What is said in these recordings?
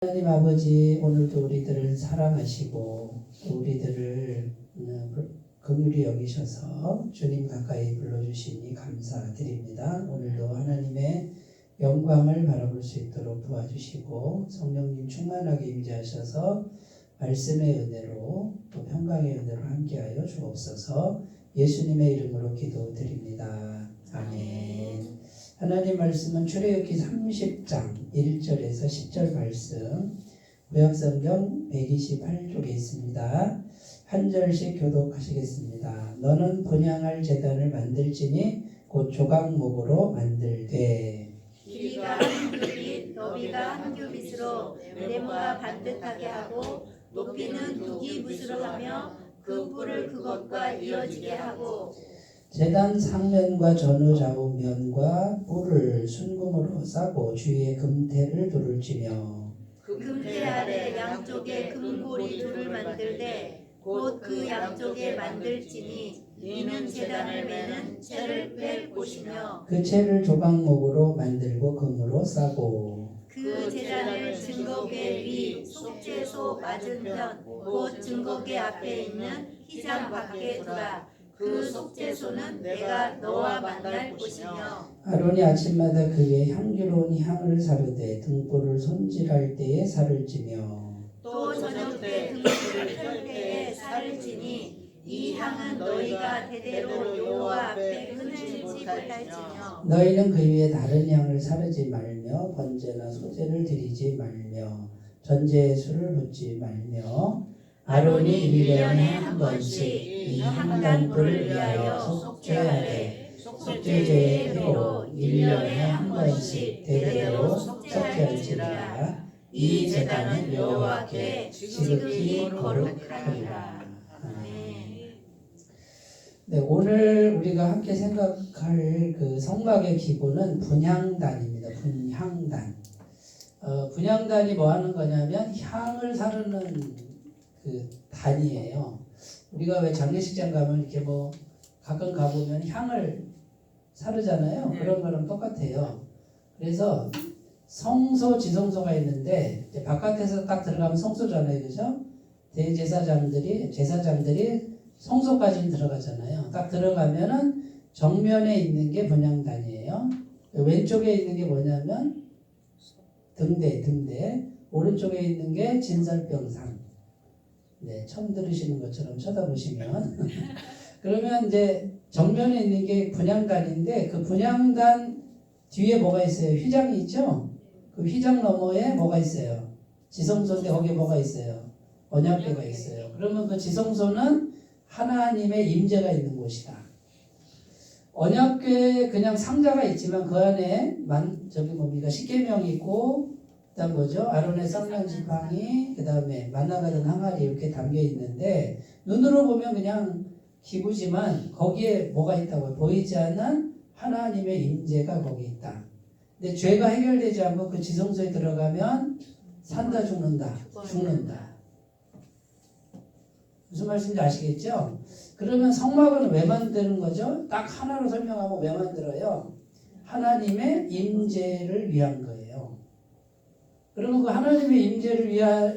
하나님 아버지, 오늘도 우리들을 사랑하시고 또 우리들을 긍휼히 여기셔서 주님 가까이 불러주시니 감사드립니다. 오늘도 하나님의 영광을 바라볼 수 있도록 도와주시고 성령님 충만하게 임재하셔서 말씀의 은혜로 또 평강의 은혜로 함께하여 주옵소서. 예수님의 이름으로 기도드립니다. 아멘. 하나님 말씀은 출애굽기 30장 1절에서 10절 말씀, 구약성경 128쪽에 있습니다. 한 절씩 교독하시겠습니다. 너는 분향할 제단을 만들지니 곧 조각목으로 만들되 길이가 한 규빗, 너비가 한 규빗으로 네모가 반듯하게 하고 높이는 2규빗으로 하며 그 뿔을 그것과 이어지게 하고 제단 상면과 전후 좌우면과 뿔을 순금으로 싸고 주위에 금테를 두를지며 금테 아래 양쪽에 금고리 둘을 만들되 곧 그 양쪽에 만들지니 이는 제단을 매는 채를 뺄 곳이며 그 채를 조각목으로 만들고 금으로 싸고 그 제단을 증거궤 위 속죄소 맞은편 곧 증거궤 앞에 있는 휘장 밖에 두라. 그 속죄소는 내가 너와 만날 곳이며 아론이 아침마다 그의 향기로운 향을 사르되 등불을 손질할 때에 살을 찌며 또 저녁 때 등불을 켤 때에 살을 지니 이 향은 너희가 대대로 여호와 앞에 끊지 못할지며 너희는 그 위에 다른 향을 사르지 말며 번제나 소제를 드리지 말며 전제의 술을 붓지 말며 아론이 1년에 한 번씩 이 향단불을 위하여 속죄하되 속죄제의 피로 1년에 한 번씩 대대로 속죄할지니라. 이 제단은 여호와께 지극히 거룩하리라. 네, 오늘 우리가 함께 생각할 그 성막의 기본은 분향단입니다. 분향단. 분향단이 뭐 하는 거냐면 향을 사르는 그 단이에요. 우리가 왜 장례식장 가면 이렇게 뭐 가끔 가보면 향을 사르잖아요. 그런 거랑 똑같아요. 그래서 성소, 지성소가 있는데 이제 바깥에서 딱 들어가면 성소잖아요, 그죠? 제사장들이 성소까지는 들어가잖아요. 딱 들어가면은 정면에 있는 게 분향단이에요. 왼쪽에 있는 게 뭐냐면 등대. 오른쪽에 있는 게 진설병상. 네, 처음 들으시는 것처럼 쳐다보시면 그러면 이제 정면에 있는 게 분향단인데 그 분향단 뒤에 뭐가 있어요? 휘장이 있죠? 그 휘장 너머에 뭐가 있어요? 지성소인데 거기에 뭐가 있어요? 언약궤가 있어요. 그러면 그 지성소는 하나님의 임재가 있는 곳이다. 언약궤 그냥 상자가 있지만 그 안에 십계명이 있고 그다음 뭐죠? 아론의 쌍난 지팡이, 그다음에 만나가던 항아리 이렇게 담겨 있는데 눈으로 보면 그냥 기구지만 거기에 뭐가 있다고요? 보이지 않는 하나님의 임재가 거기 있다. 근데 죄가 해결되지 않고 그 지성소에 들어가면 산다 죽는다. 무슨 말씀인지 아시겠죠? 그러면 성막은 왜 만드는 거죠? 딱 하나로 설명하면 왜 만들어요? 하나님의 임재를 위한 거예요. 그러면 그 하나님의 임재를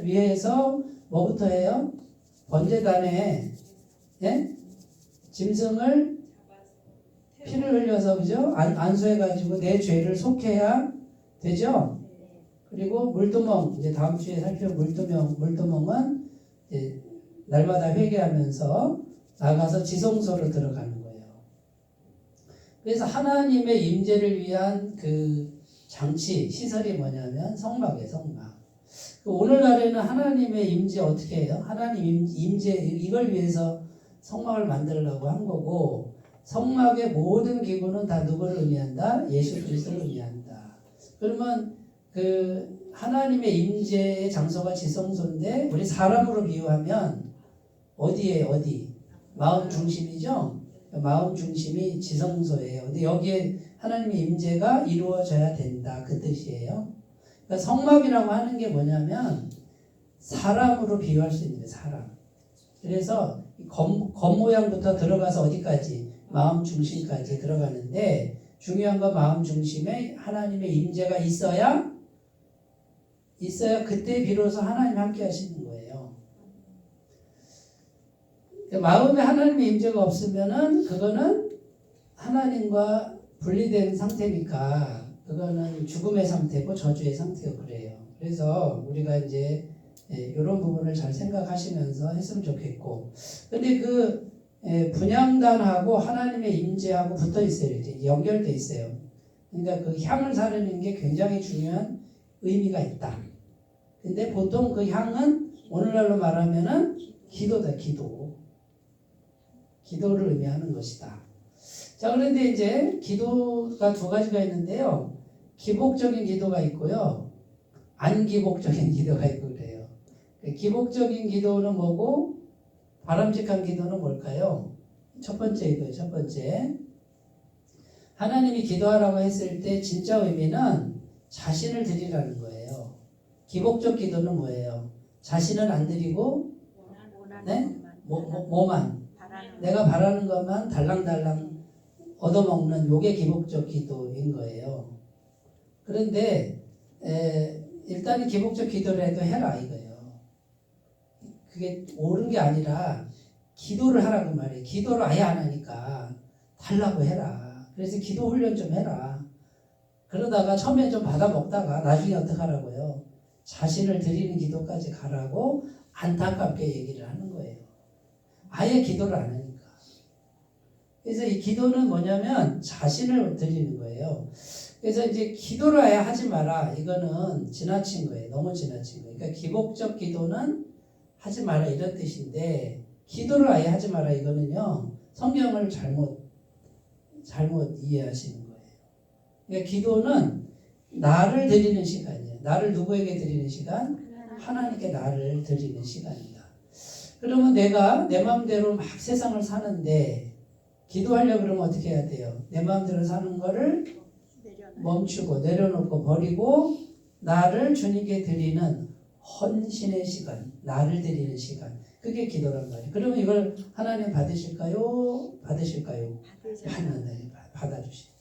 위해서 뭐부터 해요? 번제단에 짐승을 피를 흘려서 그죠? 안수해가지고 내 죄를 속해야 되죠? 그리고 물두멍, 이제 다음 주에 살펴볼 물두멍은 이제 날마다 회개하면서 나가서 지성소로 들어가는 거예요. 그래서 하나님의 임재를 위한 그 장치, 시설이 뭐냐면 성막이에요, 성막. 오늘날에는 하나님의 임재 어떻게 해요? 하나님 임재, 이걸 위해서 성막을 만들려고 한 거고, 성막의 모든 기구는 다 누구를 의미한다? 예수 그리스도를 의미한다. 그러면 그 하나님의 임재의 장소가 지성소인데, 우리 사람으로 비유하면 어디? 마음 중심이죠? 마음 중심이 지성소예요. 근데 여기에 하나님의 임재가 이루어져야 된다. 그 뜻이에요. 그러니까 성막이라고 하는 게 뭐냐면 사람으로 비유할 수 있는 사람. 그래서 겉모양부터 들어가서 어디까지? 마음 중심까지 들어가는데 중요한 건 마음 중심에 하나님의 임재가 있어야 있어야 그때 비로소 하나님 함께 하시는 거예요. 마음에 하나님의 임재가 없으면은 그거는 하나님과 분리된 상태니까 그거는 죽음의 상태고 저주의 상태고 그래요. 그래서 우리가 이제 이런 부분을 잘 생각하시면서 했으면 좋겠고, 근데 그 분향단하고 하나님의 임재하고 붙어 있어요. 이렇게 연결돼 있어요. 그러니까 그 향을 사르는 게 굉장히 중요한 의미가 있다. 근데 보통 그 향은 오늘날로 말하면은 기도다, 기도. 기도를 의미하는 것이다. 자, 그런데 이제 기도가 두 가지가 있는데요. 기복적인 기도가 있고요. 안기복적인 기도가 있고 그래요. 기복적인 기도는 뭐고 바람직한 기도는 뭘까요? 첫 번째 이거예요. 첫 번째. 하나님이 기도하라고 했을 때 진짜 의미는 자신을 드리라는 거예요. 기복적 기도는 뭐예요? 자신을 안 드리고 네? 뭐만 내가 바라는 것만 달랑달랑 얻어먹는 요게 기복적 기도인 거예요. 그런데 일단은 기복적 기도를 해도 해라 이거예요. 그게 옳은 게 아니라 기도를 하라고 말이에요. 기도를 아예 안 하니까 달라고 해라. 그래서 기도 훈련 좀 해라. 그러다가 처음에 좀 받아먹다가 나중에 어떡하라고요? 자신을 드리는 기도까지 가라고 안타깝게 얘기를 하는 거예요. 아예 기도를 안 하니까. 그래서 이 기도는 뭐냐면 자신을 드리는 거예요. 그래서 이제 기도를 아예 하지 마라. 이거는 지나친 거예요. 너무 지나친 거예요. 그러니까 기복적 기도는 하지 마라 이런 뜻인데 기도를 아예 하지 마라 이거는요. 성경을 잘못 이해하시는 거예요. 그러니까 기도는 나를 드리는 시간이에요. 나를 누구에게 드리는 시간? 하나님께 나를 드리는 시간이다. 그러면 내가 내 마음대로 막 세상을 사는데 기도하려고 그러면 어떻게 해야 돼요? 내 마음대로 사는 거를 멈추고 내려놓고 버리고 나를 주님께 드리는 헌신의 시간, 나를 드리는 시간. 그게 기도란 말이에요. 그러면 이걸 하나님 받으실까요? 받으실까요? 받아주십니다.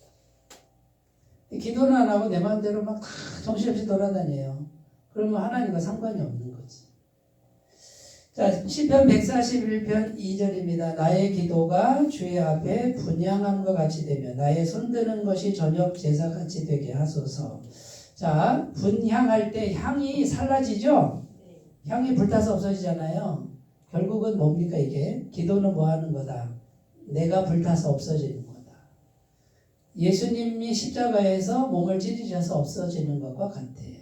기도는 안 하고 내 마음대로 막 정신없이 돌아다녀요. 그러면 하나님과 상관이 없는 거지. 자, 시편 141편 2절입니다. 나의 기도가 주의 앞에 분향함과 같이 되며 나의 손드는 것이 저녁 제사 같이 되게 하소서. 자, 분향할 때 향이 살라지죠? 향이 불타서 없어지잖아요. 결국은 뭡니까 이게? 기도는 뭐 하는 거다? 내가 불타서 없어지는 거다. 예수님이 십자가에서 몸을 찢으셔서 없어지는 것과 같아요.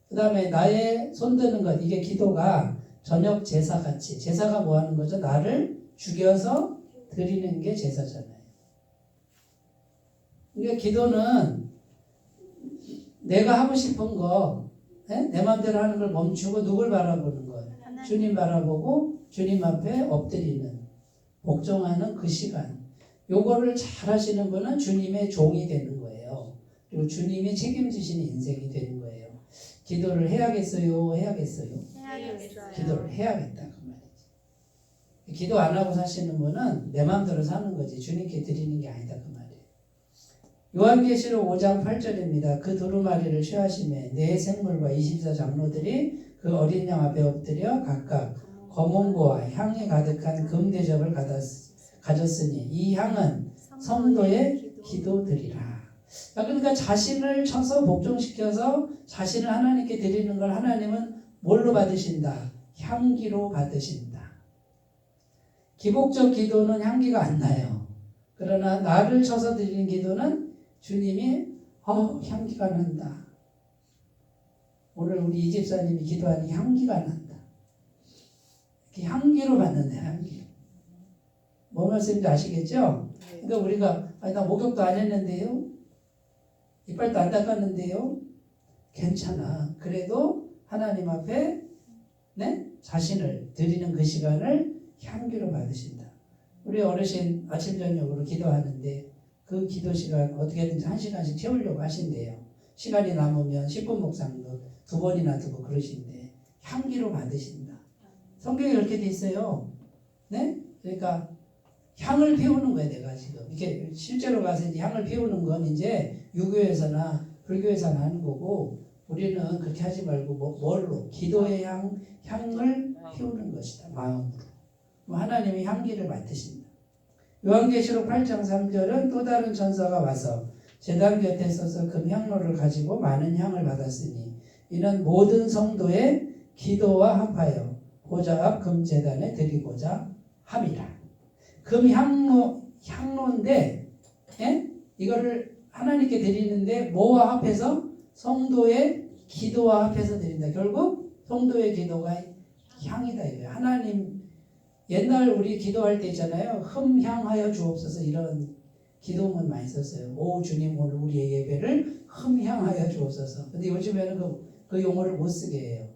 그 다음에 나의 손드는 것, 이게 기도가 저녁 제사같이, 제사가 뭐 하는 거죠? 나를 죽여서 드리는 게 제사잖아요. 그러니까 기도는 내가 하고 싶은 거, 내 마음대로 하는 걸 멈추고 누굴 바라보는 거예요? 주님 바라보고 주님 앞에 엎드리는, 복종하는 그 시간. 요거를 잘 하시는 분은 주님의 종이 되는 거예요. 그리고 주님이 책임지시는 인생이 되는 거예요. 기도를 해야겠어요? 해야겠어요? 기도를 해야겠다 그 말이지. 기도 안 하고 사시는 분은 내 마음대로 사는 거지 주님께 드리는 게 아니다 그 말이에요. 요한계시록 5장 8절입니다. 그 두루마리를 취하심에 네 생물과 24장로들이 그 어린 양 앞에 엎드려 각각 검은고와 향이 가득한 금대접을 가졌으니 이 향은 성도의 기도드리라. 그러니까 자신을 쳐서 복종시켜서 자신을 하나님께 드리는 걸 하나님은 뭘로 받으신다? 향기로 받으신다. 기복적 기도는 향기가 안 나요. 그러나 나를 쳐서 드리는 기도는 주님이 향기가 난다. 오늘 우리 이 집사님이 기도하니 향기가 난다. 이렇게 향기로 받는다. 향기. 뭐 말씀인지 아시겠죠? 그러니까 우리가 나 목욕도 안 했는데요. 이빨도 안 닦았는데요. 괜찮아. 그래도 하나님 앞에 자신을 드리는 그 시간을 향기로 받으신다. 우리 어르신 아침 저녁으로 기도하는데 그 기도 시간 어떻게든지 1시간씩 채우려고 하신대요. 시간이 남으면 10분 묵상도 2번이나 두고 그러신데 향기로 받으신다. 성경에 이렇게 돼 있어요. 네? 그러니까 향을 피우는 거야 내가 지금. 이렇게 실제로 가서 이제 향을 피우는 건 이제 유교에서나 불교에서나 하는 거고 우리는 그렇게 하지 말고 뭘로? 기도의 향을 피우는 것이다. 마음으로. 하나님이 향기를 맡으신다. 요한계시록 8장 3절은 또 다른 천사가 와서 제단 곁에 서서 금향로를 가지고 많은 향을 받았으니 이는 모든 성도의 기도와 합하여 보좌 앞 금제단에 드리고자 함이라. 금향로인데 이거를 하나님께 드리는데 뭐와 합해서? 성도의 기도와 합해서 드린다. 결국 성도의 기도가 향이다 이거예요. 하나님 옛날 우리 기도할 때 있잖아요. 흠향하여 주옵소서 이런 기도문 많이 썼어요. 오 주님 오늘 우리의 예배를 흠향하여 주옵소서. 근데 요즘에는 그 용어를 못 쓰게 해요.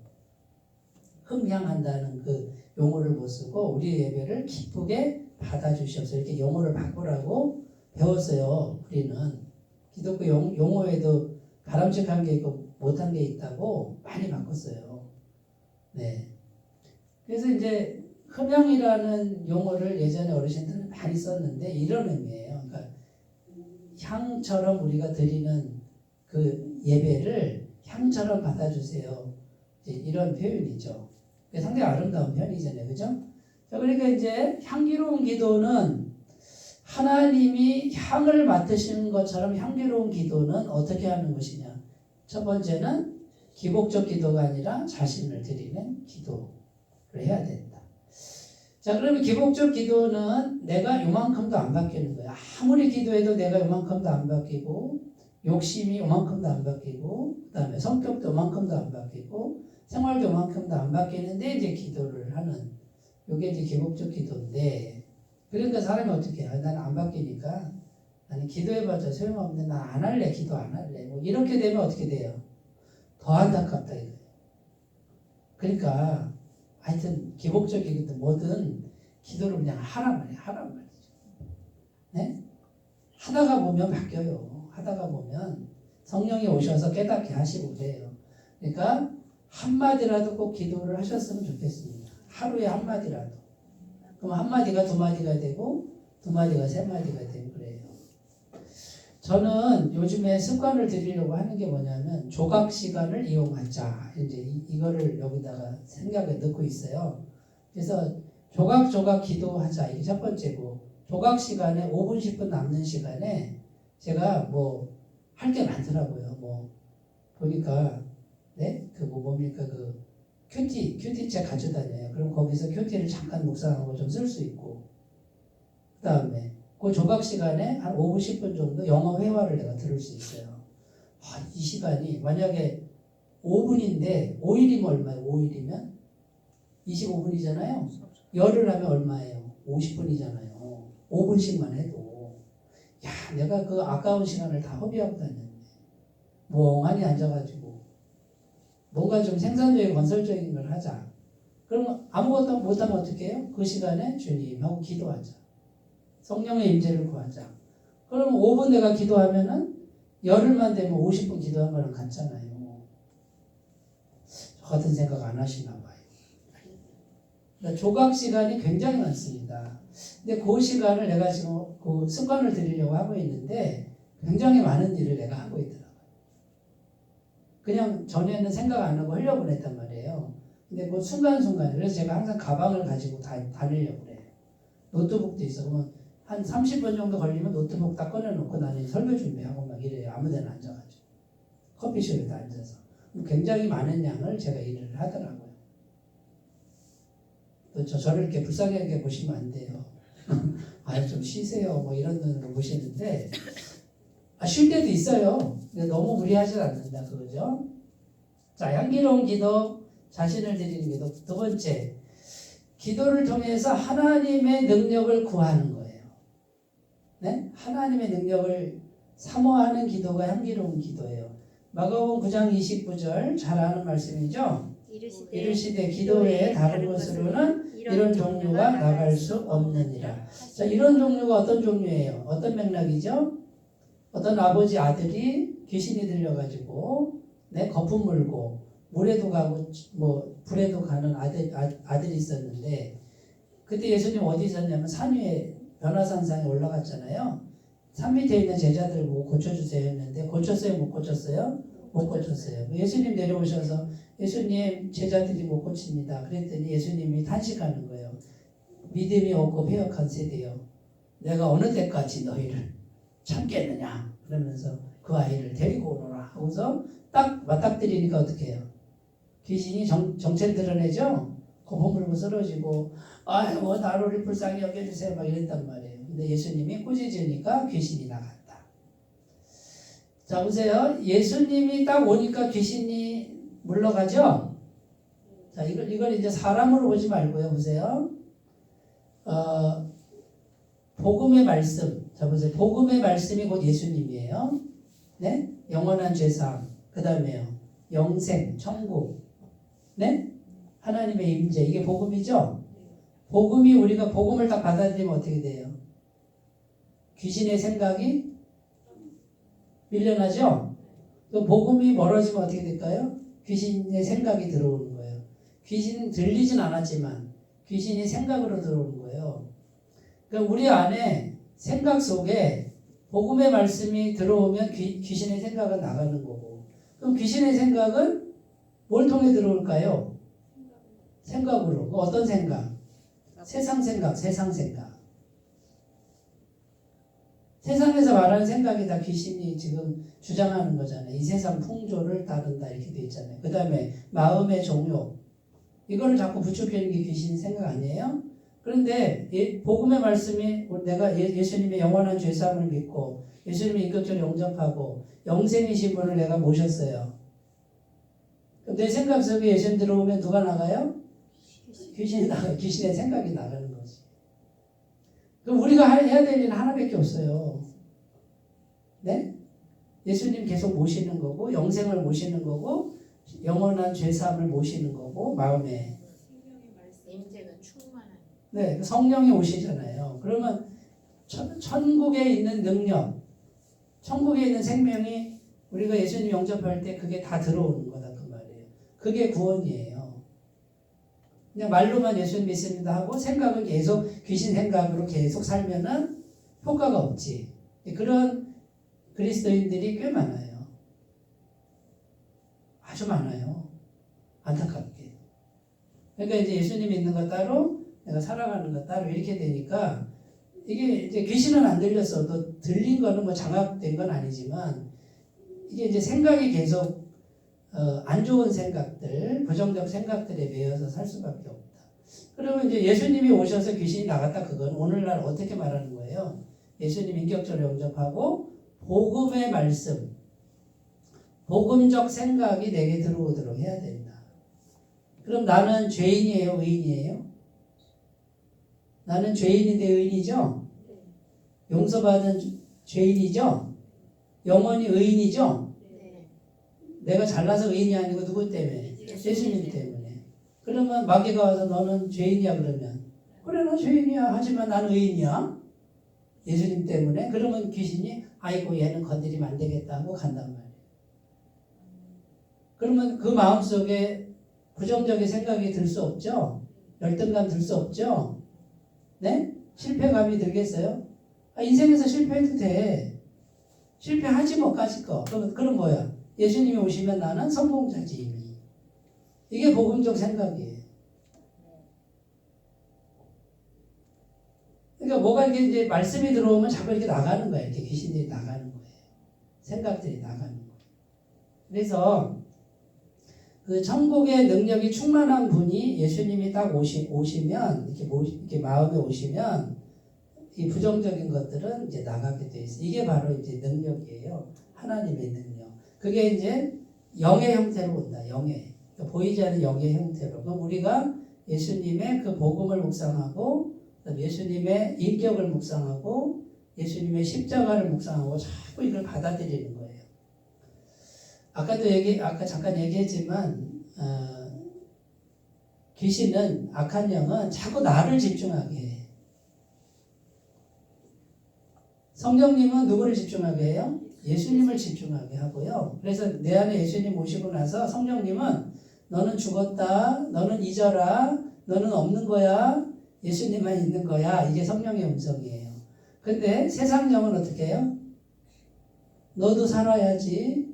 흠향한다는 그 용어를 못 쓰고 우리의 예배를 기쁘게 받아주시옵소서 이렇게 용어를 바꾸라고 배웠어요. 우리는 기독교 용어에도 바람직한 게 있고 못한 게 있다고 많이 바꿨어요. 네. 그래서 이제 흠향이라는 용어를 예전에 어르신들은 많이 썼는데 이런 의미예요. 그러니까 향처럼 우리가 드리는 그 예배를 향처럼 받아주세요. 이런 표현이죠. 상당히 아름다운 표현이잖아요. 그죠? 자, 그러니까 이제 향기로운 기도는 하나님이 향을 맡으시는 것처럼 향기로운 기도는 어떻게 하는 것이냐. 첫 번째는 기복적 기도가 아니라 자신을 드리는 기도를 해야 된다. 자, 그러면 기복적 기도는 내가 요만큼도 안 바뀌는 거야. 아무리 기도해도 내가 요만큼도 안 바뀌고 욕심이 요만큼도 안 바뀌고 그 다음에 성격도 요만큼도 안 바뀌고 생활도 요만큼도 안 바뀌는데 이제 기도를 하는 이게 이제 기복적 기도인데 그러니까 사람이 어떻게 해? 나는 안 바뀌니까 나는 기도해봤자 소용없는데 나 안 할래. 기도 안 할래. 뭐 이렇게 되면 어떻게 돼요? 더 안타깝다 이거예요. 그러니까 하여튼 기복적이든 뭐든 기도를 그냥 하란 말이죠. 네? 하다가 보면 바뀌어요. 하다가 보면 성령이 오셔서 깨닫게 하시고 그래요. 그러니까 한마디라도 꼭 기도를 하셨으면 좋겠습니다. 하루에 한마디라도. 그럼 한마디가 두마디가 되고 두마디가 세마디가 되고 그래요. 저는 요즘에 습관을 들이려고 하는 게 뭐냐면 조각 시간을 이용하자. 이제 이거를 여기다가 생각에 넣고 있어요. 그래서 조각 기도하자. 이게 첫 번째고 조각 시간에 5분 10분 남는 시간에 제가 뭐 할 게 많더라고요. 뭐 보니까 뭡니까 큐티책 가져다녀요. 그럼 거기서 큐티를 잠깐 묵상하고 좀 쓸 수 있고 그 다음에 그 조각 시간에 한 5분 10분 정도 영어 회화를 내가 들을 수 있어요. 이 시간이 만약에 5분인데 5일이면 얼마예요? 5일이면 25분이잖아요. 열을 하면 얼마예요? 50분이잖아요. 5분씩만 해도 내가 그 아까운 시간을 다 허비하고 다녔네. 멍하니 앉아가지고 뭔가 좀 생산적이고 건설적인 걸 하자. 그러면 아무것도 못하면 어떻게 해요? 그 시간에 주님하고 기도하자. 성령의 임재를 구하자. 그러면 5분 내가 기도하면은 열흘만 되면 50분 기도한 거랑 같잖아요. 저 같은 생각 안 하시나 봐요. 그러니까 조각 시간이 굉장히 많습니다. 근데 그 시간을 내가 지금 그 습관을 들이려고 하고 있는데 굉장히 많은 일을 내가 하고 있더라고요. 그냥 전에는 생각 안 하고 하려고 했단 말이에요. 근데 그 순간순간에 그래서 제가 항상 가방을 가지고 다니려고 그래요. 노트북도 있어. 그러면 한 30분 정도 걸리면 노트북 다 꺼내놓고 나는 설교 준비하고 막 이래요. 아무 데나 앉아가지고. 커피숍에 다 앉아서. 굉장히 많은 양을 제가 일을 하더라고요. 또 저를 이렇게 불쌍하게 보시면 안 돼요. 좀 쉬세요. 뭐 이런 눈으로 보시는데 쉴 때도 있어요. 근데 너무 무리하지 않는다. 그거죠? 자, 향기로운 기도, 자신을 드리는 기도. 두 번째, 기도를 통해서 하나님의 능력을 구하는 거예요. 네? 하나님의 능력을 사모하는 기도가 향기로운 기도예요. 마가복음 9장 29절 잘 아는 말씀이죠. 이르시되 기도에 다른 것으로는 이런 종류가 나갈 수 없느니라. 자, 이런 종류가 어떤 종류예요? 어떤 맥락이죠? 어떤 아버지 아들이 귀신이 들려가지고 거품 물고 물에도 가고 뭐 불에도 가는 아들이 있었는데 그때 예수님 어디 있었냐면 산 위에 변화산상에 올라갔잖아요. 산 밑에 있는 제자들 보고 고쳐주세요 했는데 고쳤어요? 못 고쳤어요? 못 고쳤어요. 예수님 내려오셔서 예수님 제자들이 못 고칩니다. 그랬더니 예수님이 탄식하는 거예요. 믿음이 없고 패역한 세대요. 내가 어느 때까지 너희를 참겠느냐. 그러면서 그 아이를 데리고 오너라 하고서 딱 맞닥뜨리니까 어떻게 해요? 귀신이 정체를 드러내죠. 거품 물고 쓰러지고 뭐 나를 불쌍히 여겨주세요 막 이랬단 말이에요. 근데 예수님이 꾸짖으니까 귀신이 나갔다. 자 보세요. 예수님이 딱 오니까 귀신이 물러가죠. 자 이걸 이제 사람으로 보지 말고요. 보세요. 복음의 말씀. 자 보세요. 복음의 말씀이 곧 예수님이에요. 네? 영원한 죄사함. 그 다음에요. 영생, 천국. 네? 하나님의 임재. 이게 복음이죠? 복음이 우리가 복음을 딱 받아들이면 어떻게 돼요? 귀신의 생각이 밀려나죠? 또 복음이 멀어지면 어떻게 될까요? 귀신의 생각이 들어오는 거예요. 귀신은 들리진 않았지만 귀신이 생각으로 들어오는 거예요. 그러니까 우리 안에 생각 속에 복음의 말씀이 들어오면 귀신의 생각은 나가는 거고, 그럼 귀신의 생각은 뭘 통해 들어올까요? 생각으로. 어떤 생각? 세상 생각, 세상 생각. 세상에서 말하는 생각이 다 귀신이 지금 주장하는 거잖아요. 이 세상 풍조를 따른다 이렇게 돼 있잖아요. 그 다음에 마음의 종욕. 이거를 자꾸 부추기는 게 귀신 생각 아니에요? 그런데 복음의 말씀이 내가 예수님의 영원한 죄사함을 믿고 예수님의 인격적으로 영접하고 영생이신 분을 내가 모셨어요. 내 생각 속에 예수님 들어오면 누가 나가요? 귀신이 나가요. 귀신의 생각이 나가는 거지. 그럼 우리가 해야 될 일은 하나밖에 없어요. 네? 예수님 계속 모시는 거고 영생을 모시는 거고 영원한 죄사함을 모시는 거고 마음에 임재가 충만한. 네, 성령이 오시잖아요. 그러면 천국에 있는 능력, 천국에 있는 생명이 우리가 예수님 영접할 때 그게 다 들어오는 거다 그 말이에요. 그게 구원이에요. 그냥 말로만 예수님 믿습니다 하고 생각은 계속 귀신 생각으로 계속 살면은 효과가 없지. 그런 그리스도인들이 꽤 많아요. 아주 많아요. 안타깝게. 그러니까 이제 예수님 믿는 거 따로 내가 살아가는 거 따로 이렇게 되니까 이게 이제 귀신은 안 들렸어도 들린 거는 뭐 장악된 건 아니지만 이게 이제 생각이 계속 안 좋은 생각들, 부정적 생각들에 매여서 살 수밖에 없다. 그러면 이제 예수님이 오셔서 귀신이 나갔다 그건 오늘날 어떻게 말하는 거예요? 예수님 인격적으로 영접하고 복음의 말씀, 복음적 생각이 내게 들어오도록 해야 된다. 그럼 나는 죄인이에요? 의인이에요? 나는 죄인인데 의인이죠? 용서받은 죄인이죠? 영원히 의인이죠? 내가 잘나서 의인이 아니고 누구 때문에? 예수님 때문에. 그러면 마귀가 와서 너는 죄인이야 그러면 그래 나 죄인이야 하지만 나는 의인이야. 예수님 때문에. 그러면 귀신이 아이고 얘는 건드리면 안 되겠다 하고 간단 말이에요. 그러면 그 마음속에 부정적인 생각이 들 수 없죠? 열등감 들 수 없죠? 네? 실패감이 들겠어요? 인생에서 실패해도 돼. 실패하지 뭐까짓 거. 그럼 뭐야? 예수님이 오시면 나는 성공자지 이미. 이게 복음적 생각이에요. 그러니까 뭐가 이게 이제 말씀이 들어오면 자꾸 이렇게 나가는 거예요. 이렇게 귀신들이 나가는 거예요. 생각들이 나가는 거예요. 그래서 그 천국의 능력이 충만한 분이 예수님이 딱 오시면 이렇게 마음에 오시면 이 부정적인 것들은 이제 나가게 돼 있어요. 이게 바로 이제 능력이에요. 하나님의 능력. 그게 이제 영의 형태로 온다. 영의. 그러니까 보이지 않는 영의 형태로. 그럼 우리가 예수님의 그 복음을 묵상하고 예수님의 인격을 묵상하고 예수님의 십자가를 묵상하고 자꾸 이걸 받아들이는 거예요. 아까 잠깐 얘기했지만 귀신은 악한 영은 자꾸 나를 집중하게 해. 성령님은 누구를 집중하게 해요? 예수님을 집중하게 하고요. 그래서 내 안에 예수님 오시고 나서 성령님은 너는 죽었다, 너는 잊어라, 너는 없는 거야, 예수님만 있는 거야. 이게 성령의 음성이에요. 근데 세상 영은 어떻게 해요? 너도 살아야지.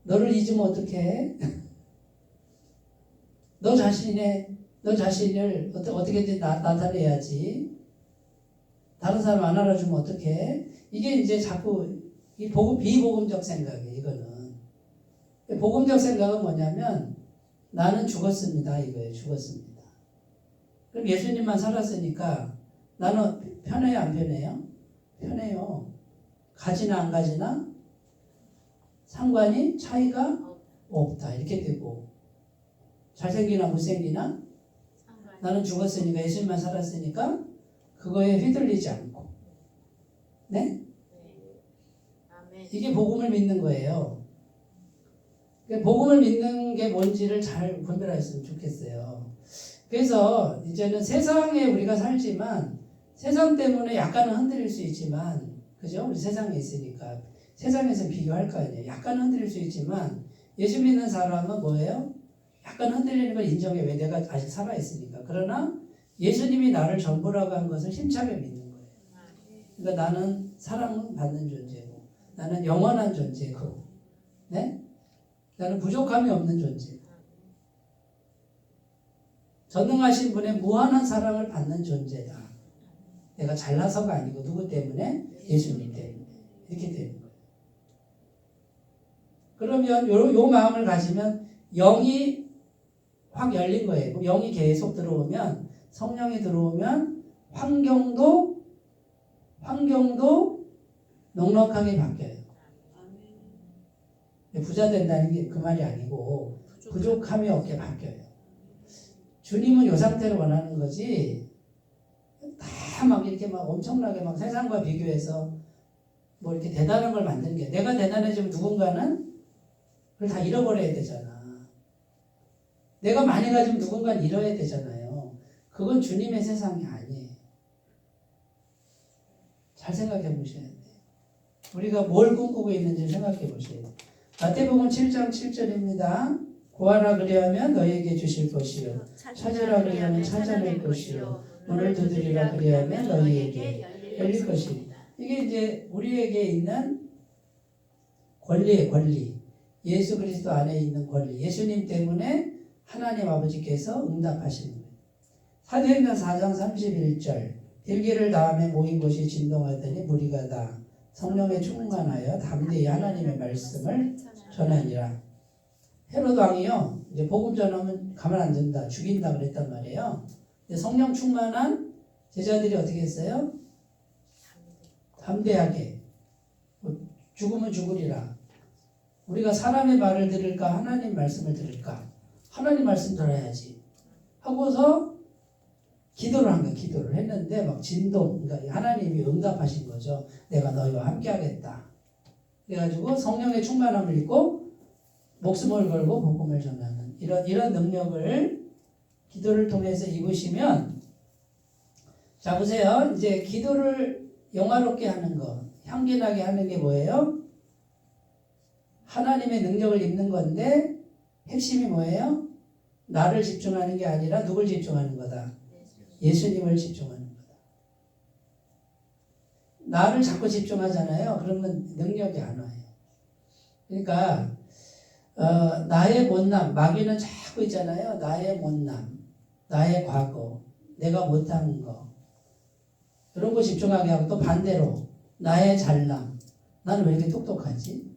너를 잊으면 어떡해? 너 자신을 어떻게든 나타내야지. 다른 사람 안 알아주면 어떡해? 이게 이제 자꾸 이 비복음적 생각이에요. 이거는. 복음적 생각은 뭐냐면 나는 죽었습니다. 이거예요. 죽었습니다. 그럼 예수님만 살았으니까 나는 편해요? 안 편해요? 편해요. 가지나 안 가지나 상관이 차이가 없다. 이렇게 되고 잘생기나 못생기나 나는 죽었으니까 예수님만 살았으니까 그거에 휘둘리지 않고 네? 이게 복음을 믿는 거예요. 복음을 믿는 게 뭔지를 잘 분별했으면 좋겠어요. 그래서 이제는 세상에 우리가 살지만 세상 때문에 약간은 흔들릴 수 있지만 그죠? 우리 세상에 있으니까 세상에서 비교할 거 아니에요. 약간 흔들릴 수 있지만 예수 믿는 사람은 뭐예요? 약간 흔들리는 걸 인정해. 왜? 내가 아직 살아있으니까. 그러나 예수님이 나를 전부라고 한 것을 힘차게 믿는 거예요. 그러니까 나는 사랑받는 존재고 나는 영원한 존재고 네? 나는 부족함이 없는 존재고 전능하신 분의 무한한 사랑을 받는 존재다. 내가 잘나서가 아니고 누구 때문에? 예수님 때문에. 이렇게 되는 거예요. 그러면 요 마음을 가지면 영이 확 열린 거예요. 영이 계속 들어오면 성령이 들어오면 환경도 넉넉하게 바뀌어요. 부자 된다는 게 그 말이 아니고 부족함이 없게 바뀌어요. 주님은 요 상태를 원하는 거지 다 막 이렇게 막 엄청나게 막 세상과 비교해서 뭐 이렇게 대단한 걸 만드는 게 내가 대단해지면 누군가는 그걸 다 잃어버려야 되잖아. 내가 많이 가지면 누군가는 잃어야 되잖아요. 그건 주님의 세상이 아니에요. 잘 생각해 보셔야 돼요. 우리가 뭘 꿈꾸고 있는지 생각해 보셔야 돼요. 마태복음 7장 7절입니다. 구하라 그리하면 너희에게 주실 것이요 찾으라 그리하면 찾아낼 것이요 문을 두드리라 그리하면 너희에게 열릴 것이요. 이게 이제 우리에게 있는 권리예요. 권리. 예수 그리스도 안에 있는 권리. 예수님 때문에 하나님 아버지께서 응답하시는 거예요. 사도행전 4장 31절 일기를 다음에 모인 곳이 진동하더니 무리가 다 성령에 충만하여 담대히 하나님의 말씀을 전하니라. 헤롯 왕이요 이제 복음 전하면 가만 안 둔다 죽인다 그랬단 말이에요. 근데 성령 충만한 제자들이 어떻게 했어요? 담대하게 죽으면 죽으리라. 우리가 사람의 말을 들을까 하나님 말씀을 들을까? 하나님 말씀 들어야지 하고서 기도를 한 거예요. 기도를 했는데 막 진동, 그러니까 하나님이 응답하신 거죠. 내가 너희와 함께 하겠다. 그래가지고 성령의 충만함을 입고 목숨을 걸고 복음을 전하는 이런 능력을 기도를 통해서 입으시면 자 보세요. 이제 기도를 영화롭게 하는 거, 향기나게 하는 게 뭐예요? 하나님의 능력을 입는 건데 핵심이 뭐예요? 나를 집중하는 게 아니라 누굴 집중하는 거다? 예수님을 집중하는 거다. 나를 자꾸 집중하잖아요. 그러면 능력이 안 와요. 그러니까 나의 못남, 마귀는 자꾸 있잖아요. 나의 못남, 나의 과거, 내가 못하는 거 이런 거 집중하게 하고 또 반대로 나의 잘남, 나는 왜 이렇게 똑똑하지?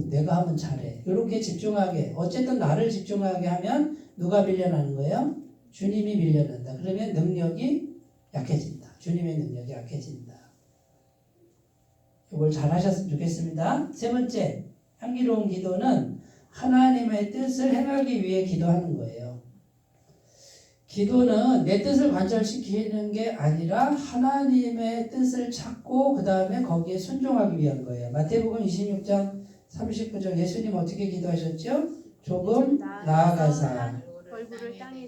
내가 하면 잘해. 이렇게 집중하게 어쨌든 나를 집중하게 하면 누가 밀려나는 거예요? 주님이 밀려난다. 그러면 능력이 약해진다. 주님의 능력이 약해진다. 이걸 잘 하셨으면 좋겠습니다. 세 번째, 향기로운 기도는 하나님의 뜻을 행하기 위해 기도하는 거예요. 기도는 내 뜻을 관철시키는 게 아니라 하나님의 뜻을 찾고 그 다음에 거기에 순종하기 위한 거예요. 마태복음 26장 39절 예수님 어떻게 기도하셨죠? 조금 나아가사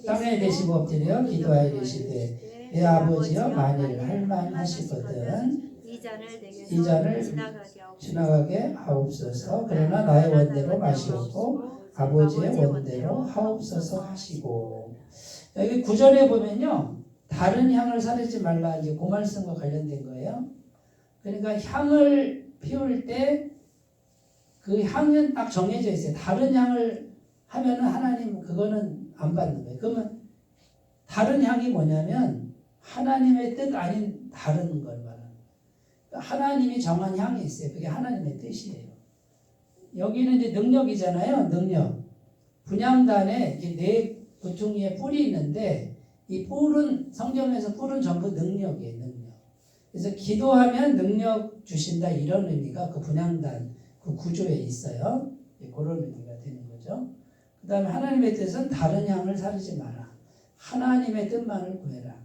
땅에 대시고 엎드려 기도하여 이르시되 내 아버지여 만일 할만하시거든 이 잔을 지나가게 하옵소서. 그러나 나의 원대로 마시옵고 아버지의 원대로 하옵소서 하시고. 여기 9절에 보면요 다른 향을 사르지 말라 이제 그 말씀과 관련된 거예요. 그러니까 향을 피울 때 그 향은 딱 정해져 있어요. 다른 향을 하면은 하나님 그거는 안 받는 거예요. 그러면 다른 향이 뭐냐면 하나님의 뜻 아닌 다른 걸 말하는 거예요. 그러니까 하나님이 정한 향이 있어요. 그게 하나님의 뜻이에요. 여기는 이제 능력이잖아요. 능력. 분향단에 이게 네 구퉁이에 뿔이 있는데 이 뿔은 성경에서 뿔은 전부 능력이에요. 능력. 그래서 기도하면 능력 주신다 이런 의미가 그 분향단 그 구조에 있어요. 그런 의미가 되는 거죠. 그 다음에 하나님의 뜻은 다른 향을 사르지 마라. 하나님의 뜻만을 구해라.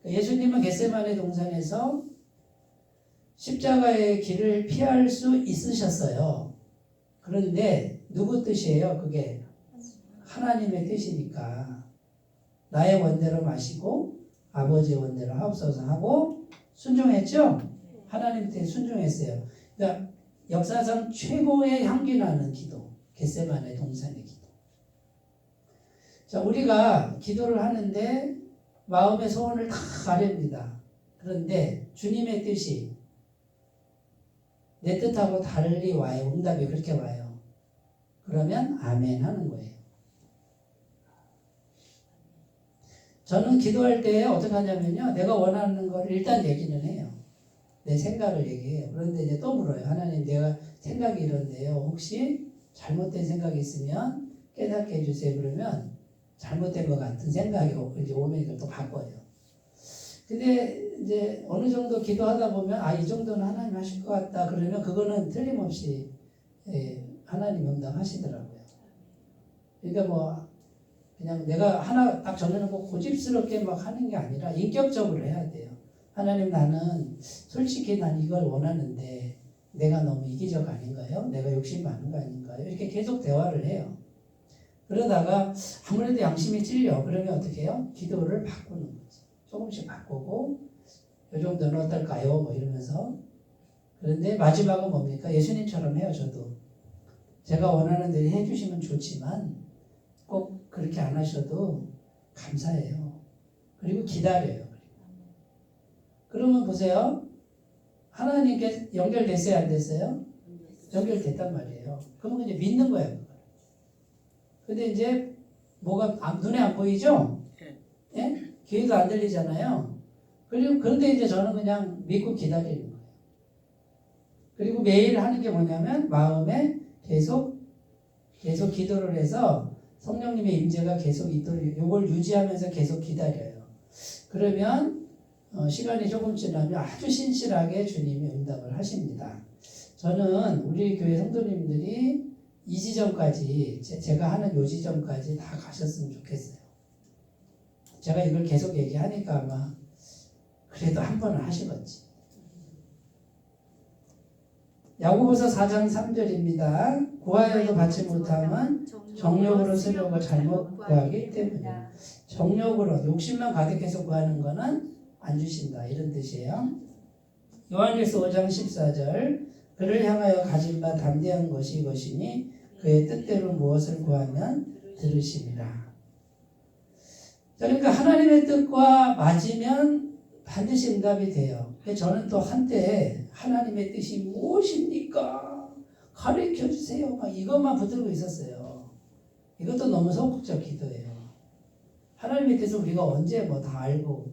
예수님은 겟세마네 동산에서 십자가의 길을 피할 수 있으셨어요. 그런데 누구 뜻이에요? 그게 하나님의 뜻이니까 나의 원대로 마시고 아버지의 원대로 하옵소서 하고 순종했죠? 하나님 뜻에 순종했어요. 그러니까 역사상 최고의 향기 나는 기도, 겟세마네 동산의 기도. 자, 우리가 기도를 하는데 마음의 소원을 다 아렵니다. 그런데 주님의 뜻이 내 뜻하고 달리 와요. 응답이 그렇게 와요. 그러면 아멘 하는 거예요. 저는 기도할 때 어떻게 하냐면요. 내가 원하는 걸 일단 얘기는 해요. 내 생각을 얘기해요. 그런데 이제 또 물어요. 하나님, 내가 생각이 이런데요. 혹시 잘못된 생각이 있으면 깨닫게 해주세요. 그러면 잘못된 것 같은 생각이 이제 오면 이걸 또 바꿔요. 근데 이제 어느 정도 기도하다 보면 이 정도는 하나님 하실 것 같다. 그러면 그거는 틀림없이 하나님 응답하시더라고요. 그러니까 뭐 그냥 내가 하나 딱 정해놓고 고집스럽게 막 하는 게 아니라 인격적으로 해야 돼요. 하나님, 나는 솔직히 난 이걸 원하는데 내가 너무 이기적 아닌가요? 내가 욕심 많은 거 아닌가요? 이렇게 계속 대화를 해요. 그러다가 아무래도 양심이 찔려. 그러면 어떻게 해요? 기도를 바꾸는 거지. 조금씩 바꾸고 이 정도는 어떨까요? 뭐 이러면서. 그런데 마지막은 뭡니까? 예수님처럼 해요. 저도. 제가 원하는 대로 해주시면 좋지만 꼭 그렇게 안 하셔도 감사해요. 그리고 기다려요. 그러면 보세요. 하나님께 연결됐어요? 안 됐어요? 연결됐단 말이에요. 그러면 이제 믿는 거예요. 근데 이제 뭐가 눈에 안 보이죠? 예? 귀에도 안 들리잖아요. 그런데 이제 저는 그냥 믿고 기다리는 거예요. 그리고 매일 하는 게 뭐냐면 마음에 계속 기도를 해서 성령님의 임재가 계속 있도록 이걸 유지하면서 계속 기다려요. 그러면 시간이 조금 지나면 아주 신실하게 주님이 응답을 하십니다. 저는 우리 교회 성도님들이 이 지점까지 제가 하는 요 지점까지 다 가셨으면 좋겠어요. 제가 이걸 계속 얘기하니까 아마 그래도 한 번은 하시겠지. 야고보서 4장 3절입니다. 구하여도 받지 못함은 정욕으로 쓰려고 잘못 구하기 때문이다. 정욕으로 욕심만 가득해서 구하는 거는 안 주신다. 이런 뜻이에요. 요한일서 5장 14절 그를 향하여 가진 바 담대한 것이 이것이니 그의 뜻대로 무엇을 구하면 들으심이라. 그러니까 하나님의 뜻과 맞으면 반드시 응답이 돼요. 저는 또 한때 하나님의 뜻이 무엇입니까? 가르쳐 주세요. 막 이것만 붙들고 있었어요. 이것도 너무 소극적 기도예요. 하나님의 뜻을 우리가 언제 뭐 다 알고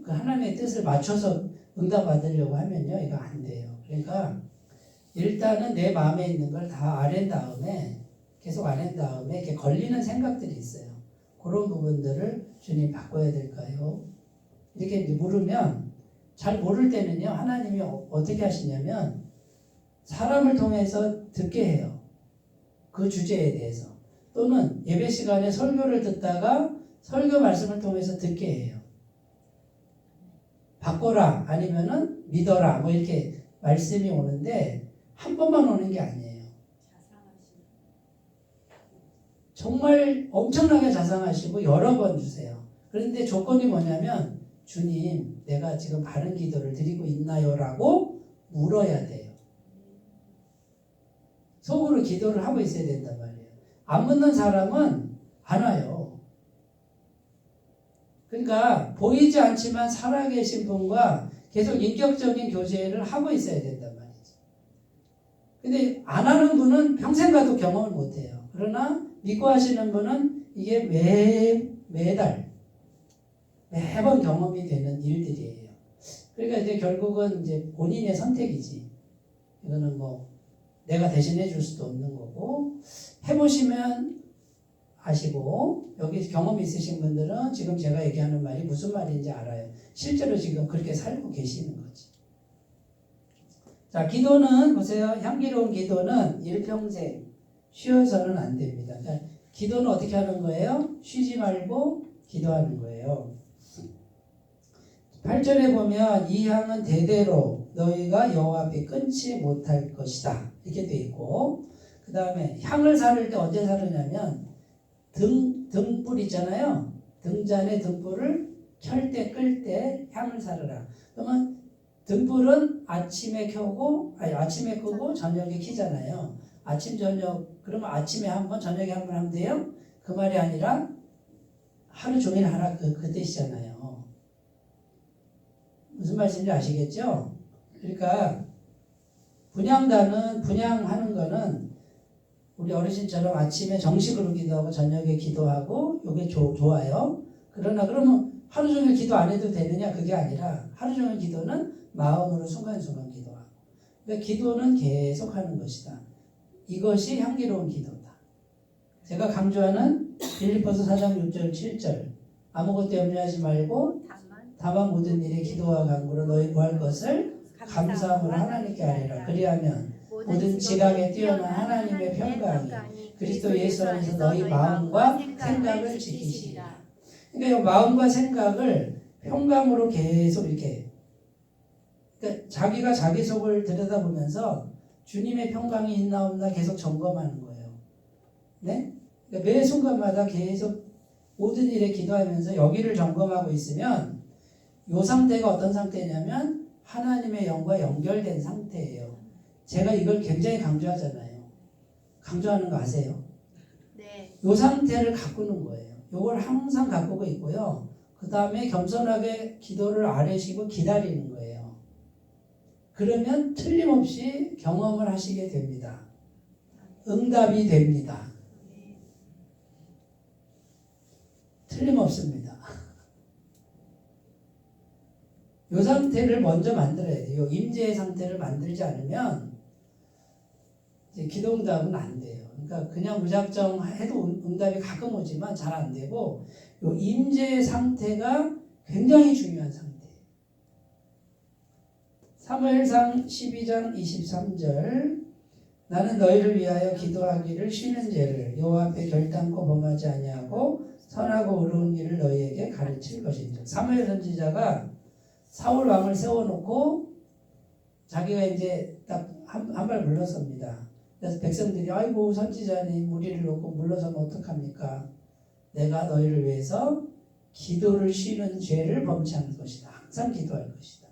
그 하나님의 뜻을 맞춰서 응답 받으려고 하면요, 이거 안 돼요. 그러니까 일단은 내 마음에 있는 걸 다 아랜 다음에 계속 아랜 다음에 이렇게 걸리는 생각들이 있어요. 그런 부분들을 주님 바꿔야 될까요? 이렇게 물으면 잘 모를 때는요, 하나님이 어떻게 하시냐면 사람을 통해서 듣게 해요. 그 주제에 대해서. 또는 예배 시간에 설교를 듣다가 설교 말씀을 통해서 듣게 해요. 바꿔라 아니면은 믿어라 뭐 이렇게 말씀이 오는데 한 번만 오는 게 아니에요. 정말 엄청나게 자상하시고 여러 번 주세요. 그런데 조건이 뭐냐면 주님, 내가 지금 바른 기도를 드리고 있나요? 라고 물어야 돼요. 속으로 기도를 하고 있어야 된단 말이에요. 안 묻는 사람은 안 와요. 그러니까 보이지 않지만 살아계신 분과 계속 인격적인 교제를 하고 있어야 된단 말이죠. 근데 안 하는 분은 평생 가도 경험을 못 해요. 그러나 믿고 하시는 분은 이게 매달 매번 경험이 되는 일들이에요. 그러니까 이제 결국은 이제 본인의 선택이지. 이거는 뭐 내가 대신해 줄 수도 없는 거고, 해보시면 아시고, 여기 경험이 있으신 분들은 지금 제가 얘기하는 말이 무슨 말인지 알아요. 실제로 지금 그렇게 살고 계시는 거지. 자, 기도는 보세요. 향기로운 기도는 일평생 쉬어서는 안 됩니다. 그러니까 기도는 어떻게 하는 거예요? 쉬지 말고 기도하는 거예요. 8절에 보면 이 향은 대대로 너희가 여호와 앞에 끊지 못할 것이다. 이렇게 돼 있고, 그 다음에 향을 사를 때 언제 사르냐면 등불 있잖아요. 등잔에 등불을 켤 때 끌 때 향을 사르라. 그러면 등불은 아침에 끄고 저녁에 켜잖아요. 아침 저녁, 그러면 아침에 한 번 저녁에 한 번 하면 돼요? 그 말이 아니라 하루 종일 하라 그 뜻이잖아요. 무슨 말씀인지 아시겠죠? 그러니까 분양하는 거는 우리 어르신처럼 아침에 정식으로 기도하고 저녁에 기도하고 이게 좋아요. 그러나 그러면 하루 종일 기도 안 해도 되느냐? 그게 아니라 하루 종일 기도는 마음으로 순간순간 기도하고, 그러니까 기도는 계속 하는 것이다. 이것이 향기로운 기도다. 제가 강조하는 빌립보서 4장 6절 7절 아무것도 염려하지 말고 다만 모든 일에 기도와 간구로 너희 구할 것을 감사함으로 하나님께 아뢰라. 그리하면 모든 지각에 뛰어난 하나님의 평강이 그리스도 예수 안에서 너희 마음과 생각을 지키시리라. 그러니까 이 마음과 생각을 평강으로 계속 이렇게, 그러니까 자기가 자기 속을 들여다보면서 주님의 평강이 있나 없나 계속 점검하는 거예요. 네? 그러니까 매 순간마다 계속 모든 일에 기도하면서 여기를 점검하고 있으면 이 상태가 어떤 상태냐면 하나님의 영과 연결된 상태예요. 제가 이걸 굉장히 강조하잖아요. 강조하는 거 아세요? 네. 이 상태를 가꾸는 거예요. 이걸 항상 가꾸고 있고요. 그 다음에 겸손하게 기도를 아뢰시고 기다리는 거예요. 그러면 틀림없이 경험을 하시게 됩니다. 응답이 됩니다. 틀림없습니다. 이 상태를 먼저 만들어야 돼요. 임재의 상태를 만들지 않으면 이제 기도 응답은 안 돼요. 그러니까 그냥 무작정 해도 응답이 가끔 오지만 잘 안 되고, 이 임재의 상태가 굉장히 중요한 상태예요. 사무엘상 12장 23절 나는 너희를 위하여 기도하기를 쉬는 죄를 여호와 앞에 결단코 범하지 아니하고 선하고 의로운 일을 너희에게 가르칠 것인지. 사무엘 선지자가 사울 왕을 세워놓고 자기가 이제 딱 한 발 물러섭니다. 그래서 백성들이 아이고 선지자님 우리를 놓고 물러서면 어떡합니까? 내가 너희를 위해서 기도를 쉬는 죄를 범치 않을 것이다. 항상 기도할 것이다.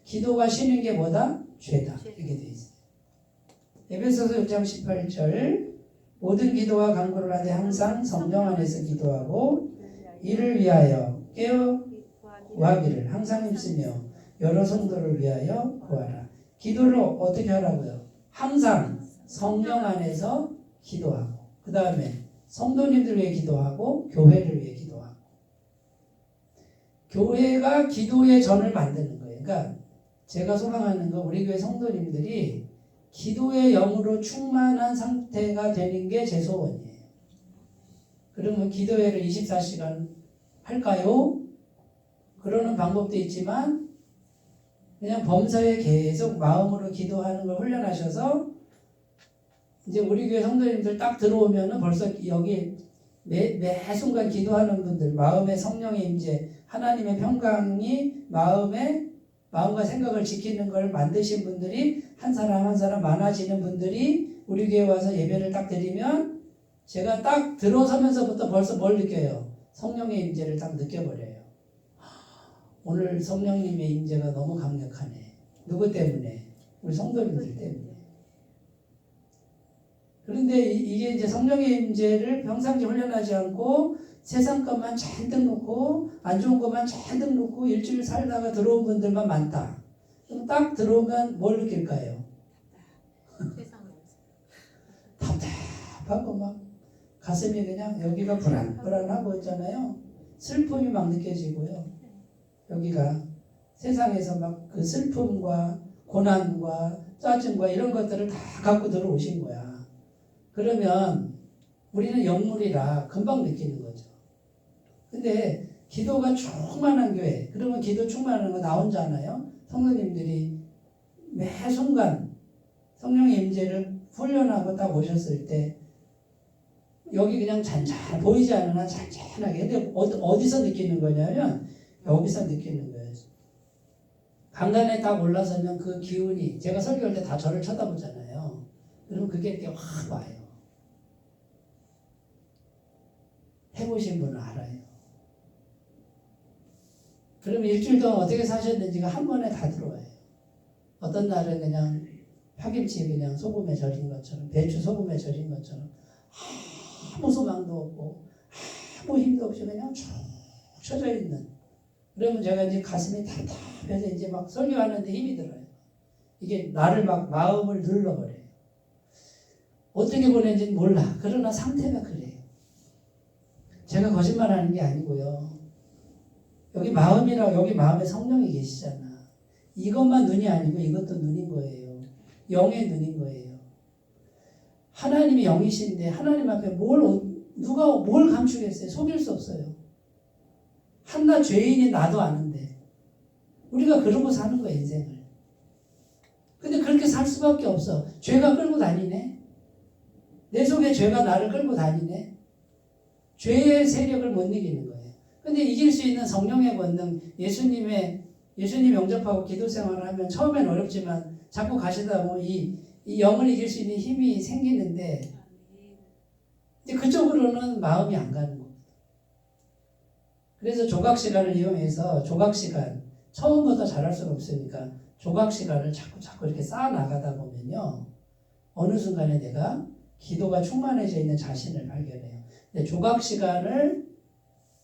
기도가 쉬는 게 뭐다? 죄다. 이렇게 돼 있어요. 에베소서 6장 18절 모든 기도와 간구를 하되 항상 성령 안에서 기도하고 이를 위하여 깨어 구하기를 항상 힘쓰며 여러 성도를 위하여 구하라. 기도를 어떻게 하라고요? 항상 성령 안에서 기도하고, 그 다음에 성도님들 위해 기도하고 교회를 위해 기도하고. 교회가 기도의 전을 만드는 거예요. 그러니까 제가 소망하는 건 우리 교회 성도님들이 기도의 영으로 충만한 상태가 되는 게 제 소원이에요. 그러면 기도회를 24시간 할까요? 그러는 방법도 있지만 그냥 범사에 계속 마음으로 기도하는 걸 훈련하셔서 이제 우리 교회 성도님들 딱 들어오면은 벌써 여기 매 순간 기도하는 분들, 마음의 성령의 임재, 하나님의 평강이 마음과 생각을 지키는 걸 만드신 분들이 한 사람 한 사람 많아지는 분들이 우리 교회 와서 예배를 딱 드리면 제가 딱 들어서면서부터 벌써 뭘 느껴요? 성령의 임재를 딱 느껴버려요. 오늘 성령님의 임재가 너무 강력하네. 누구 때문에? 우리 성도님들 때문에. 그런데 이게 이제 성령의 임재를 평상시 훈련하지 않고 세상 것만 잔뜩 놓고 안 좋은 것만 잔뜩 놓고 일주일 살다가 들어온 분들만 많다. 그럼 딱 들어오면 뭘 느낄까요? 답답하고 막 가슴이 그냥 여기가 불안하고 있잖아요. 슬픔이 막 느껴지고요. 여기가 세상에서 막 그 슬픔과 고난과 짜증과 이런 것들을 다 갖고 들어오신 거야. 그러면 우리는 영물이라 금방 느끼는 거죠. 근데 기도가 충만한 교회, 그러면 기도 충만한 거 나 혼자잖아요. 성도님들이 매 순간 성령의 임재를 훈련하고 딱 오셨을 때 여기 그냥 잔잔 보이지 않으나 잔잔하게. 근데 어디서 느끼는 거냐면 여기서 느끼는 거예요. 강단에 딱 올라서면 그 기운이, 제가 설교할 때 다 저를 쳐다보잖아요. 그럼 그게 이렇게 확 와요. 해보신 분은 알아요. 그러면 일주일 동안 어떻게 사셨는지가 한 번에 다 들어와요. 어떤 날은 그냥 파김치 그냥 소금에 절인 것처럼, 배추 소금에 절인 것처럼 아무 소망도 없고 아무 힘도 없이 그냥 쭉 쳐져 있는. 그러면 제가 이제 가슴이 답답해서 이제 막 설교하는데 힘이 들어요. 이게 나를 막 마음을 눌러버려요. 어떻게 보낸지는 몰라. 그러나 상태가 그래요. 제가 거짓말하는 게 아니고요. 여기 마음이라, 여기 마음에 성령이 계시잖아. 이것만 눈이 아니고 이것도 눈인 거예요. 영의 눈인 거예요. 하나님이 영이신데 하나님 앞에 누가 뭘 감추겠어요? 속일 수 없어요. 한낱 죄인이 나도 아는데 우리가 그러고 사는 거야, 인생을. 근데 그렇게 살 수밖에 없어. 죄가 끌고 다니네. 내 속에 죄가 나를 끌고 다니네. 죄의 세력을 못 이기는 거예요. 근데 이길 수 있는 성령의 권능, 예수님 영접하고 기도 생활을 하면 처음엔 어렵지만 자꾸 가시다 보면 이 영을 이길 수 있는 힘이 생기는데 이제 그쪽으로는 마음이 안 가는 겁니다. 그래서 조각 시간을 이용해서 처음부터 잘할 수는 없으니까 조각 시간을 자꾸 이렇게 쌓아 나가다 보면요. 어느 순간에 내가 기도가 충만해져 있는 자신을 발견해요. 근데 조각 시간을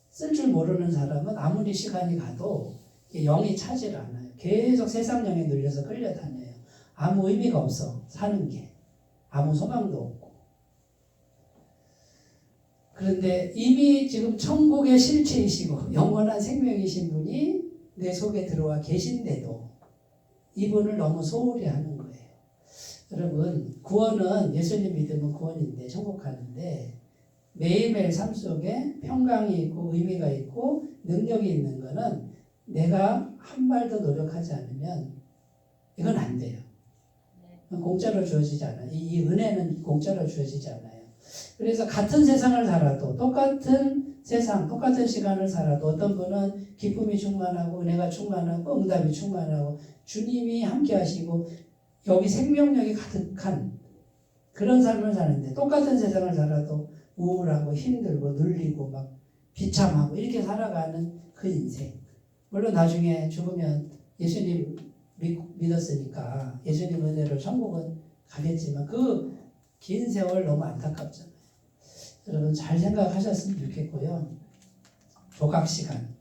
쓸 줄 모르는 사람은 아무리 시간이 가도 영이 차질 않아요. 계속 세상 영에 눌려서 끌려다녀요. 아무 의미가 없어, 사는 게. 아무 소망도 없고. 그런데 이미 지금 천국의 실체이시고 영원한 생명이신 분이 내 속에 들어와 계신데도 이분을 너무 소홀히 하는 거예요. 여러분, 구원은 예수님 믿으면 구원인데, 천국 가는데 매일매일 삶 속에 평강이 있고 의미가 있고 능력이 있는 거는 내가 한 발도 노력하지 않으면 이건 안 돼요. 공짜로 주어지지 않아요. 이 은혜는 공짜로 주어지지 않아요. 그래서 같은 세상을 살아도, 똑같은 세상, 똑같은 시간을 살아도 어떤 분은 기쁨이 충만하고 은혜가 충만하고 응답이 충만하고 주님이 함께 하시고 여기 생명력이 가득한 그런 삶을 사는데, 똑같은 세상을 살아도 우울하고 힘들고 눌리고 막 비참하고 이렇게 살아가는 그 인생. 물론 나중에 죽으면 예수님 믿었으니까 예수님 은혜로 천국은 가겠지만 그 긴 세월 너무 안타깝잖아요. 여러분 잘 생각하셨으면 좋겠고요. 조각 시간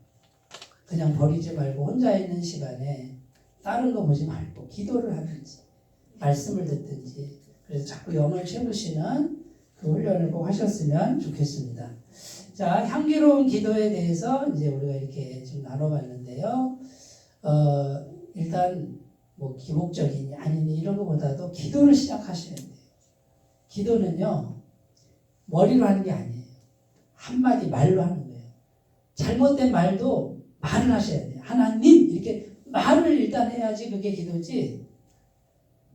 그냥 버리지 말고 혼자 있는 시간에 다른 거 보지 말고 기도를 하든지 말씀을 듣든지, 그래서 자꾸 영을 채우시는 그 훈련을 꼭 하셨으면 좋겠습니다. 자, 향기로운 기도에 대해서 이제 우리가 이렇게 좀 나눠봤는데요. 일단 뭐 기복적이니 아니니 이런 것보다도 기도를 시작하셔야 돼요. 기도는요, 머리로 하는 게 아니에요. 한마디 말로 하는 거예요. 잘못된 말도 말을 하셔야 돼요. 하나님 이렇게 말을 일단 해야지 그게 기도지.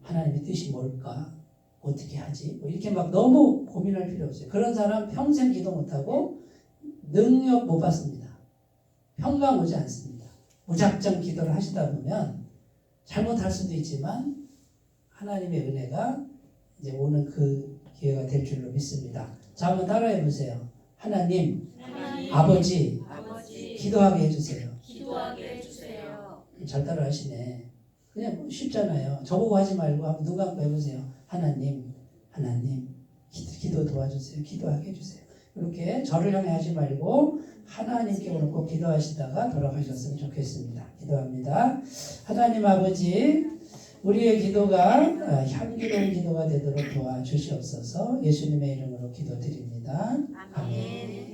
하나님의 뜻이 뭘까? 어떻게 하지? 뭐 이렇게 막 너무 고민할 필요 없어요. 그런 사람 평생 기도 못하고 능력 못 받습니다. 평강 오지 않습니다. 무작정 기도를 하시다 보면 잘못할 수도 있지만 하나님의 은혜가 이제 오는 그 기회가 될 줄로 믿습니다. 자, 한번 따라해 보세요. 하나님, 아버지, 기도하게 해주세요. 잘 따라 하시네. 그냥 쉽잖아요. 저보고 하지 말고 한번 누가 한번 해보세요. 하나님, 기도 도와주세요. 기도하게 해주세요. 이렇게 저를 향해 하지 말고 하나님께 오늘 꼭 기도하시다가 돌아가셨으면 좋겠습니다. 기도합니다. 하나님 아버지, 우리의 기도가 향기로운 기도가 되도록 도와주시옵소서. 예수님의 이름으로 기도드립니다. 아멘.